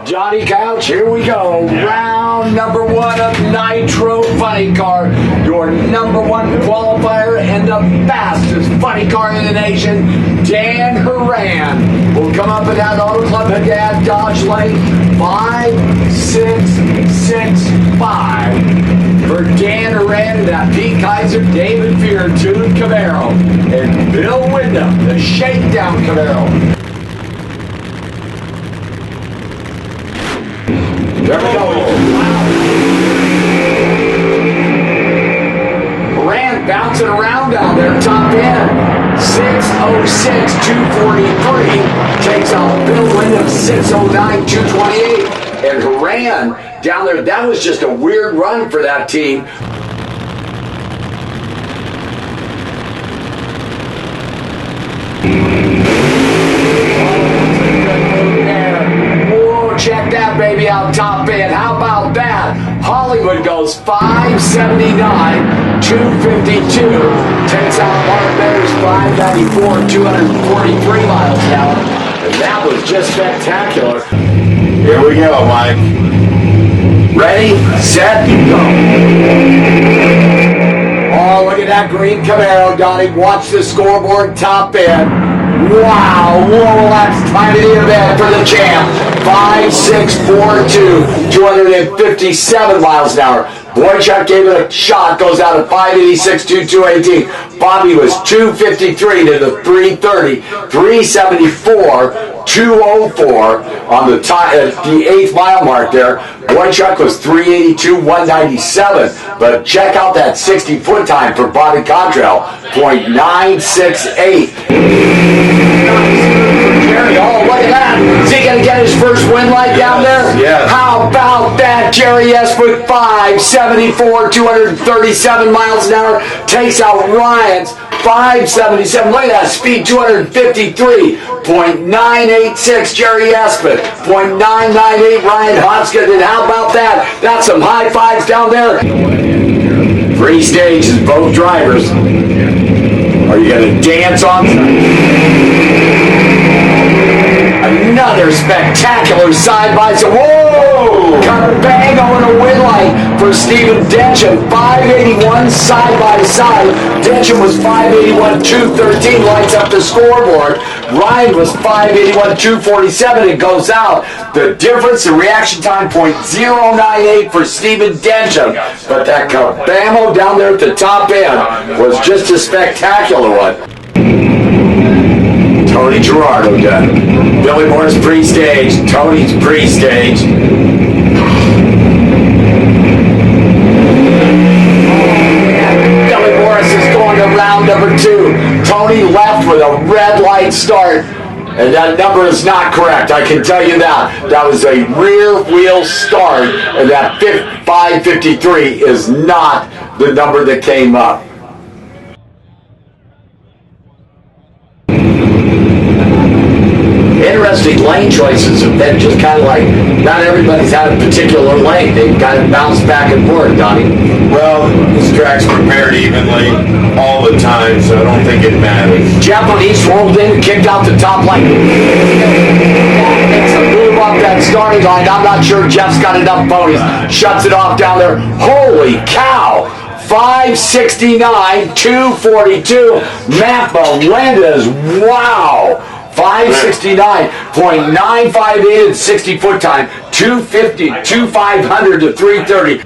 Johnny Couch, here we go. Round number one of Nitro Funny Car. Your number one qualifier and the fastest funny car in the nation, Dan Horan, will come up in that Auto Club Haddad Dodge Lane 5665. For Dan Horan and that Pete Kaiser, David Fear, Tuned Camaro, and Bill Wyndham, the Shakedown Camaro. There we go. Horan bouncing around down there, top end. 606, 243. Takes out Bill Wyndham, 609, 228. And Horan down there, that was just a weird run for that team. Check that baby out top end. How about that? Hollywood goes 579, 252. Takes out Mark Bears 594, 243 miles an hour. And that was just spectacular. Here we go, Mike. Ready, set, go. Oh, look at that green Camaro, Donnie. Watch the scoreboard top end. Wow, whoa, that's time of the event for the champ. 5642, 257 miles an hour. Boychuk gave it a shot, goes out at 586, 218. Bobby was 253 to the 330, 374, 204 on the the 8th mile mark there. Boychuk was 382, 197. But check out that 60-foot time for Bobby Cottrell, .968. Jerry, oh, look at that. Is he going to get his first win light down there? Yes. How about that? Jerry Espert, 574, 237 miles an hour. Takes out Ryan's 577. Look at that speed, 253.986. Jerry Espert, .998. Ryan Hodgkin. And how about that? That's some high fives down there. Three stages, both drivers. Are you going to dance on? Another spectacular side-by-side. Whoa! Cabango and a win light for Stephen Densham. 581 side-by-side. Densham was 581, 213. Lights up the scoreboard. Ryan was 581, 247. It goes out. The difference in reaction time, .098 for Stephen Densham. But that Cabamo down there at the top end was just a spectacular one. Tony Gerardo done. Billy Morris pre-stage. Tony's pre-stage. Billy Morris is going to round number 2. Tony left with a red light start. And that number is not correct, I can tell you that. That was a rear wheel start. And that 553 is not the number that came up. Interesting lane choices have been just kind of like, not everybody's had a particular lane. They've kind of bounced back and forth, Donnie. Well, this track's prepared evenly all the time, so I don't think it matters. Jeff on East rolled in and kicked out the top line. Makes a move up that starting line. I'm not sure Jeff's got enough ponies. Shuts it off down there. Holy cow! 569, 242. Matt Melendez. Wow! 569.958 and 60-foot time. 250, 500 to 330.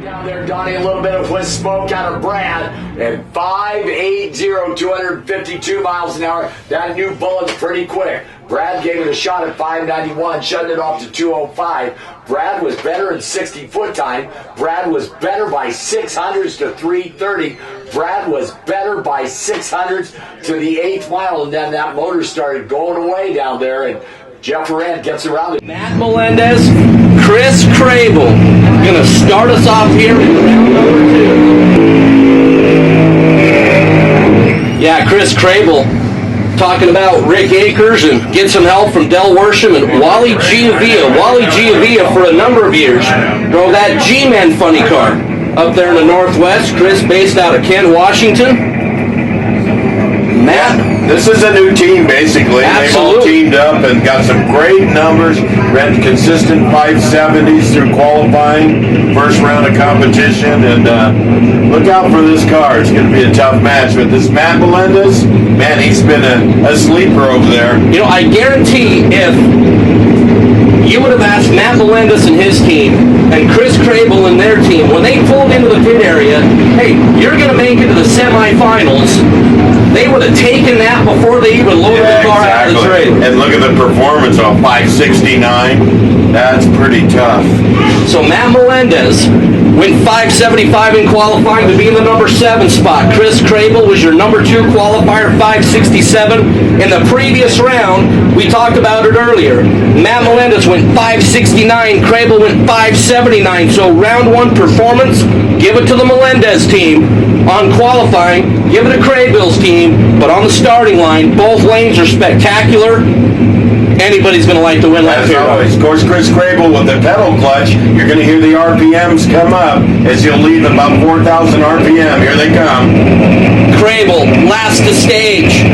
Down there, Donnie, a little bit of whisk smoke out of Brad, and 580, 252 miles an hour. That new bullet's pretty quick. Brad gave it a shot at 591, shutting it off to 205. Brad was better in 60-foot time. Brad was better by 600s to 330. Brad was better by 600s to the 8th mile, and then that motor started going away down there, and Jeff Horan gets around it. Matt Melendez, Chris Crable, going to start us off here in round number 2. Yeah, Chris Crable talking about Rick Akers and get some help from Del Worsham and Wally Giavia. Wally Giavia, for a number of years, drove that G-Man funny car up there in the Northwest. Chris, based out of Kent, Washington. Matt? This is a new team, basically. Absolutely. They've all teamed up and got some great numbers. Ran consistent 570s through qualifying, first round of competition, and look out for this car. It's going to be a tough match. But this Matt Melendez, man, he's been a sleeper over there. You know, I guarantee if you would have asked Matt Melendez and his team and Chris Crable and their team, when they pulled into the pit area, hey, you're going to make it to the semifinals, they would have taken that before they even loaded the car out of the trailer. And look at the performance on 569. That's pretty tough. So Matt Melendez went 575 in qualifying to be in the number 7 spot. Chris Crable was your number 2 qualifier, 567. In the previous round, we talked about it earlier, Matt Melendez went 569, Crable went 579. So round 1 performance, give it to the Melendez team. On qualifying, give it to Crable's team. But on the starting line, both lanes are spectacular. Anybody's going to like to win lap As here. always, of course, Chris Crable with the pedal clutch, you're going to hear the RPMs come up as he'll leave about 4,000 RPM. Here they come. Crable, last to stage.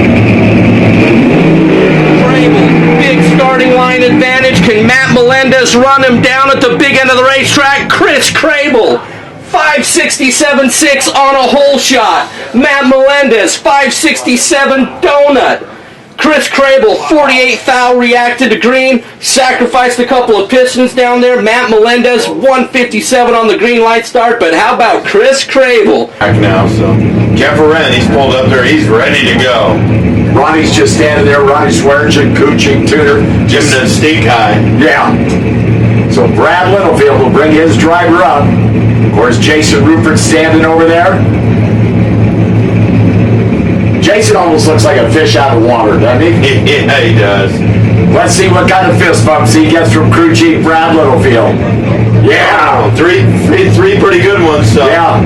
Crable, big starting line advantage. Can Matt Melendez run him down at the big end of the racetrack? Chris Crable, 567.6 on a hole shot. Matt Melendez, 567 donut. Chris Crable, 48 thou reacted to green, sacrificed a couple of pistons down there. Matt Melendez, 157 on the green light start, but how about Chris Crable? Back now, so Jeff Arendt, he's pulled up there. He's ready to go. Ronnie's just standing there. Ronnie Swearinger, coaching tutor. Giving it a stake high. Yeah. So Brad Littlefield will bring his driver up. Of course, Jason Rupert standing over there. Jason almost looks like a fish out of water, doesn't he? Yeah, he does. Let's see what kind of fist bumps he gets from crew chief Brad Littlefield. Yeah. Three pretty good ones. So. Yeah.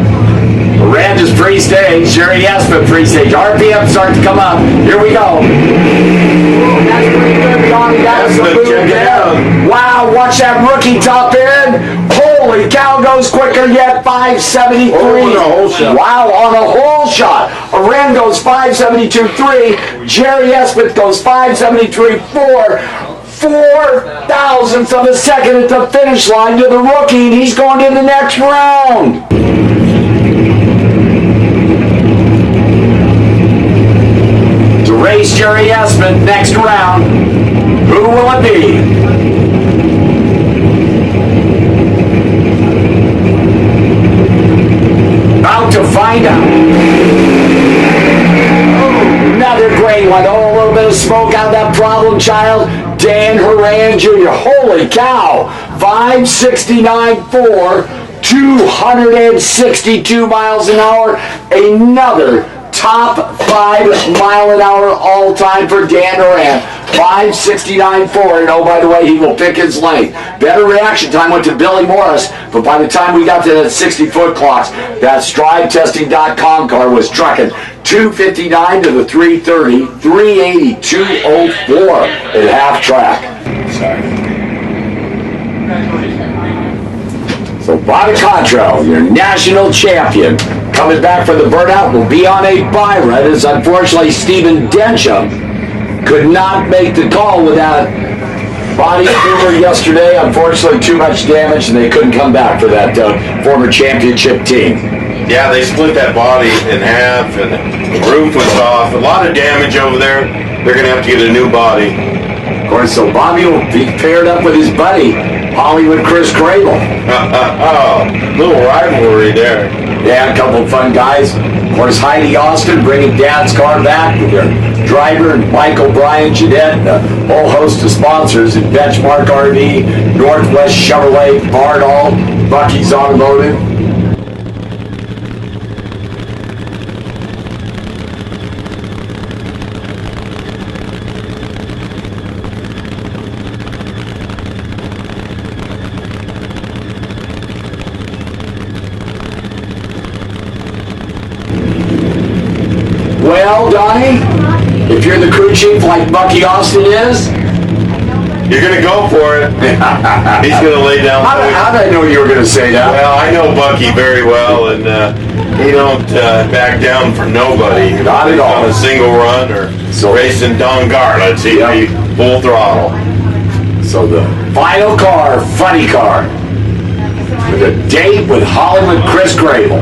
Rand is pre-stage. Jerry Espen pre-stage. RPM start to come up. Here we go. Ooh, that's pretty good. Johnny got us a Espen, move check it there. out. Wow, watch that rookie top end. Holy cow, goes quicker yet. 573. Oh, on a hole shot. Wow, on a hole shot. Rand goes 572.3. Jerry Espen goes 573.4. 4,000th of a second at the finish line to the rookie, and he's going to the next round. To race Jerry Espen next round, who will it be? About to find out. Oh, another great one. Oh, a little bit of smoke out of that problem child. Dan Horan Jr. Holy cow. 569.4, 262 miles an hour. Another top 5 mile an hour all time for Dan Horan. 569.4, and oh, by the way, he will pick his lane. Better reaction time went to Billy Morris, but by the time we got to that 60-foot clocks, that StrideTesting.com car was trucking 259 to the 330, 380, 204 at half track. So Bobby Cottrell, your national champion, coming back for the burnout, will be on a bye ride, as unfortunately Stephen Densham could not make the call without body tumor yesterday. Unfortunately, too much damage, and they couldn't come back for that former championship team. Yeah, they split that body in half, and the roof was off. A lot of damage over there. They're going to have to get a new body. Of course, so Bobby will be paired up with his buddy, Hollywood Chris Crable. Oh, little rivalry there. Yeah, a couple of fun guys. Of course, Heidi Austin bringing Dad's car back with their driver, and Michael Bryan, Jeanette, and a whole host of sponsors at Benchmark RV, Northwest Chevrolet, Bardall, Bucky's Automotive. Well, Donnie, if you're the crew chief like Bucky Austin is, You're going to go for it. He's going to lay down. how did I know you were going to say that? Well, I know Bucky very well, and he don't back down for nobody. Not at all. On a single run or racing Don Garlits, he'd be full throttle. So the final car, funny car, with a date with Hollywood Chris Grable.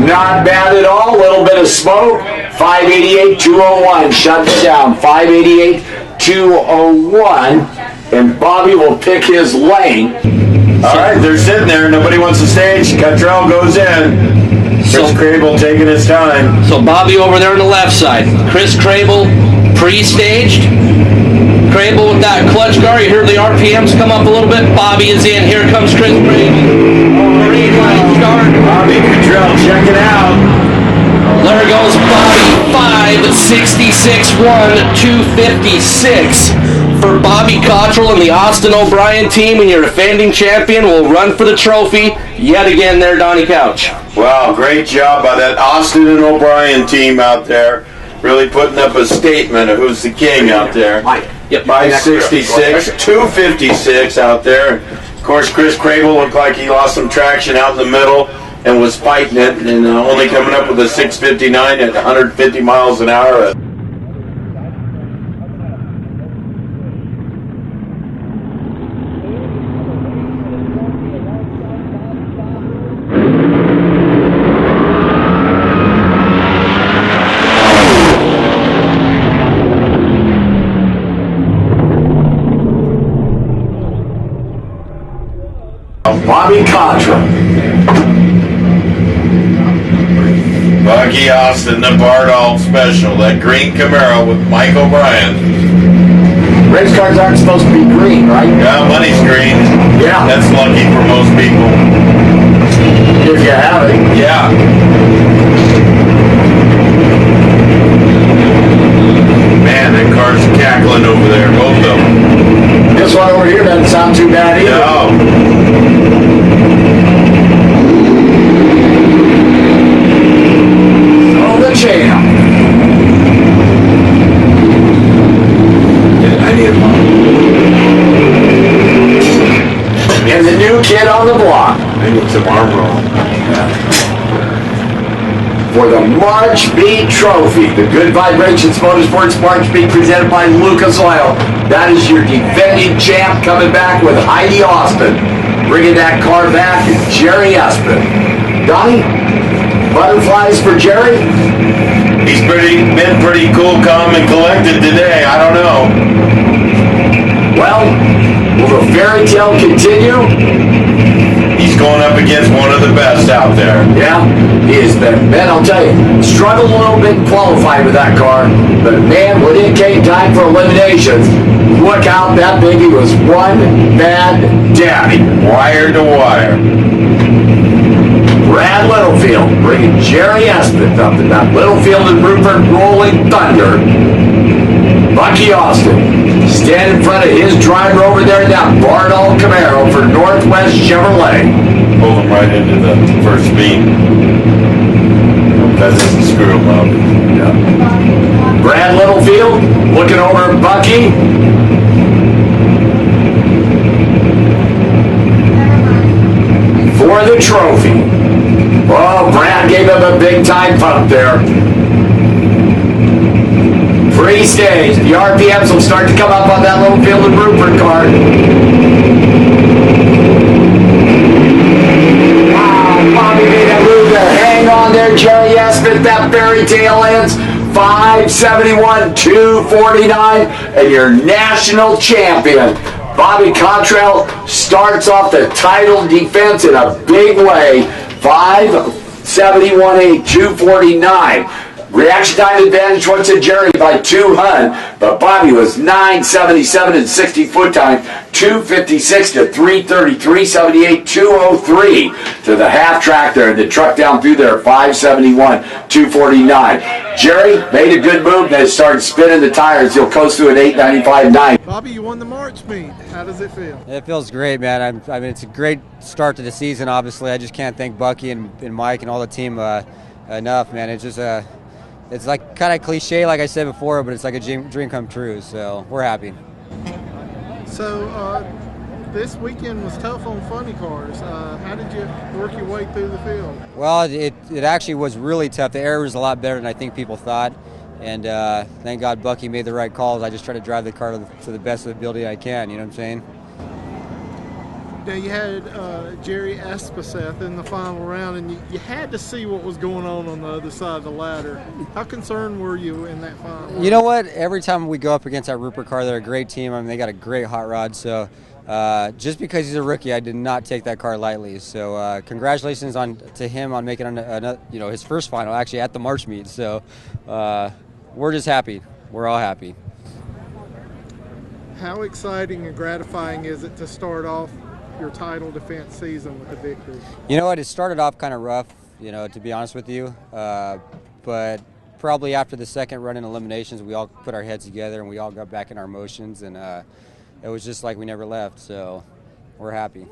Not bad at all, a little bit of smoke. 588-201, shut it down. 588-201, and Bobby will pick his lane. All right, they're sitting there. Nobody wants the stage. Cottrell goes in. Chris Crable taking his time. So Bobby over there on the left side. Chris Crable pre-staged. Crable with that clutch guard. You hear the RPMs come up a little bit. Bobby is in. Here comes Chris Crable. Green light start. Bobby Cottrell, check it out. There goes Bobby. 5.66.1, 256 for Bobby Cottrell and the Austin O'Brien team, and your defending champion will run for the trophy yet again there, Donnie Couch. Wow, great job by that Austin and O'Brien team out there. Really putting up a statement of who's the king out there. Yep. 566, 256 out there. Of course, Chris Crable looked like he lost some traction out in the middle and was fighting it, and only coming up with a 659 at 150 miles an hour. Bobby Cottrell. Bucky Austin, the Bardolph Special, that green Camaro with Mike O'Brien. Race cars aren't supposed to be green, right? Yeah, money's green. Yeah. That's lucky for most people. If you have it. Yeah. Man, that car's cackling over there, both of them. This one over here doesn't sound too bad either. No. Oh, the champ. I need a And the new kid on the block. I need some arm roll. For the March Beat Trophy, the Good Vibrations Motorsports March Beat presented by Lucas Oil. That is your defending champ coming back with Heidi Austin. Bringing that car back is Jerry Espin. Donnie, butterflies for Jerry? He's been pretty cool, calm, and collected today. I don't know. Well, will the fairy tale continue? He's going up against one of the best out there. Yeah, he has been. Man, I'll tell you, struggled a little bit qualified with that car, but man, when it came time for eliminations, look out, that baby was one bad daddy. Wire to wire. Brad Littlefield bringing Jerry Espin up to that Littlefield and Rupert Rolling Thunder. Bucky Austin stand in front of his driver over there in that Bardolph Camaro for Northwest Chevrolet. Pulled him right into the first beam. That doesn't screw him up. Yeah. Brad Littlefield looking over at Bucky. For the trophy. Oh, Brad gave him a big time pump there. Free stage. The RPMs will start to come up on that Littlefield and Rupert car. Wow, Bobby made a move there. Hang on there, Jerry Espin. That fairy tale ends. 571, 249, and your national champion. Bobby Cottrell starts off the title defense in a big way. 571, 249. Reaction time advantage went to Jerry by 200, but Bobby was 977 and 60 foot time, 256 to 333, 78, 203 to the half track there, and the truck down through there, 571, 249. Jerry made a good move, then started spinning the tires. He'll coast through an 895.9. Bobby, you won the March meet. How does it feel? It feels great, man. I mean, it's a great start to the season, obviously. I just can't thank Bucky and Mike and all the team enough, man. It's just it's like kind of cliche, like I said before, but it's like a dream come true, so we're happy. So this weekend was tough on funny cars. How did you work your way through the field? Well, it actually was really tough. The air was a lot better than I think people thought, and thank God Bucky made the right calls. I just try to drive the car to the best of the ability I can, you know what I'm saying? Now you had Jerry Espeseth in the final round, and you had to see what was going on the other side of the ladder. How concerned were you in that final round? You know what? Every time we go up against that Rupert car, they're a great team. I mean, they got a great hot rod. So just because he's a rookie, I did not take that car lightly. So congratulations to him on making his first final actually at the March meet. So we're just happy. We're all happy. How exciting and gratifying is it to start off your title defense season with a victory? You know what? It started off kind of rough, to be honest with you. But probably after the second run in eliminations, we all put our heads together and we all got back in our motions, and it was just like we never left. So we're happy.